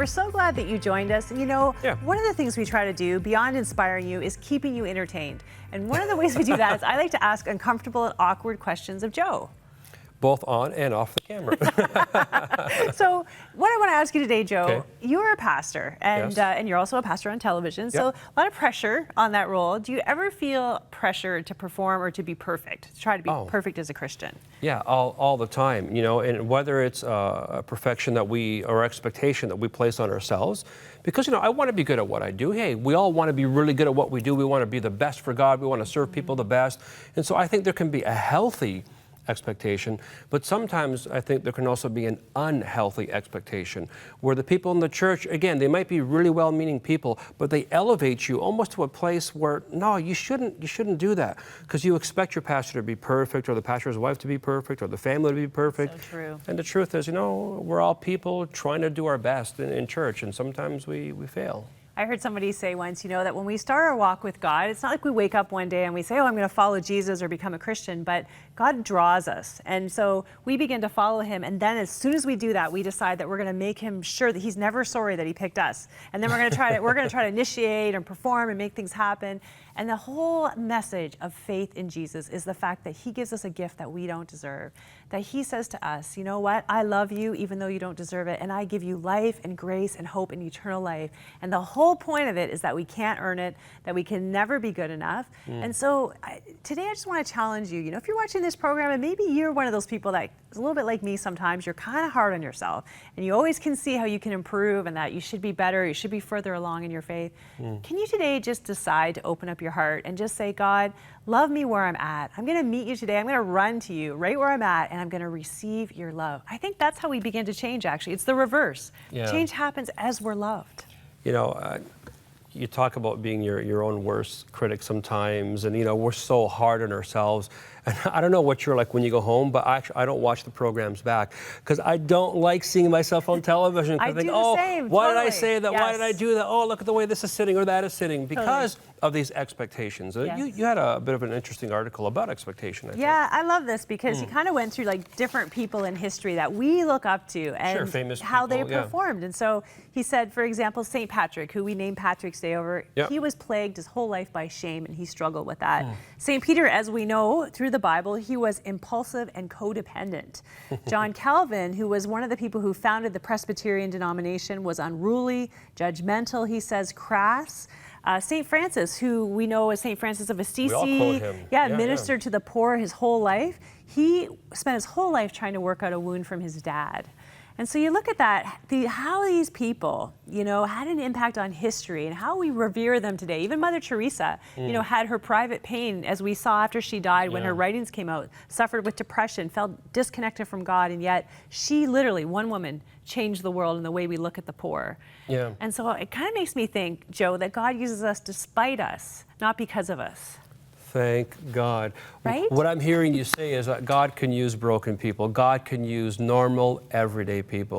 we're so glad that you joined us. And one of the things we try to do beyond inspiring you is keeping you entertained. And one of the ways we do that is I like to ask uncomfortable and awkward questions of Joe. Both on and off the camera. So what I want to ask you today, Joe, you're a pastor and, Yes. And you're also a pastor on television. So a lot of pressure on that role. Do you ever feel pressure to perform or to be perfect, to try to be perfect as a Christian? Yeah, all the time, and whether it's a perfection that or expectation that we place on ourselves, because, I want to be good at what I do. Hey, we all want to be really good at what we do. We want to be the best for God. We want to serve people the best. And so I think there can be a healthy expectation, but sometimes I think there can also be an unhealthy expectation where the people in the church, again, they might be really well-meaning people, but they elevate you almost to a place where, no, you shouldn't do that, because you expect your pastor to be perfect, or the pastor's wife to be perfect, or the family to be perfect. So true. And the truth is, we're all people trying to do our best in church, and sometimes we fail. I heard somebody say once, that when we start our walk with God, it's not like we wake up one day and we say, oh, I'm going to follow Jesus or become a Christian, but God draws us. And so we begin to follow him. And then as soon as we do that, we decide that we're going to make him sure that he's never sorry that he picked us. And then we're going to try to initiate and perform and make things happen. And the whole message of faith in Jesus is the fact that he gives us a gift that we don't deserve. That he says to us, you know what? I love you even though you don't deserve it. And I give you life and grace and hope and eternal life. And the whole point of it is that we can't earn it, that we can never be good enough. And so today I just want to challenge you. If you're watching this program and maybe you're one of those people that is a little bit like me sometimes, you're kind of hard on yourself and you always can see how you can improve and that you should be better, you should be further along in your faith. Can you today just decide to open up your heart and just say, God, love me where I'm at. I'm going to meet you today. I'm going to run to you right where I'm at, and I'm going to receive your love. I think that's how we begin to change, actually. It's the reverse. Yeah. Change happens as we're loved. You talk about being your own worst critic sometimes, and we're so hard on ourselves. And I don't know what you're like when you go home, but I don't watch the programs back because I don't like seeing myself on television. I do think, the same. Why Totally. did I say that? Yes. Why did I do that? Oh, look at the way this is sitting or that is sitting, because of these expectations. Yes. You had a bit of an interesting article about expectation, I think. Yeah, I love this because he kind of went through like different people in history that we look up to and famous how people, they performed. And so he said, for example, St. Patrick, who we named Patrick's Day over, he was plagued his whole life by shame and he struggled with that. St. Peter, as we know through the Bible, he was impulsive and codependent. John Calvin, who was one of the people who founded the Presbyterian denomination, was unruly, judgmental, he says, crass. St. Francis, who we know as St. Francis of Assisi, we all quote him. ministered to the poor his whole life. He spent his whole life trying to work out a wound from his dad. And so you look at that, how these people, had an impact on history and how we revere them today. Even Mother Teresa, had her private pain, as we saw after she died when her writings came out, suffered with depression, felt disconnected from God, and yet she literally, one woman, changed the world in the way we look at the poor. Yeah. And so it kind of makes me think, Joe, that God uses us despite us, not because of us. Thank God. Right? What I'm hearing you say is that God can use broken people. God can use normal, everyday people.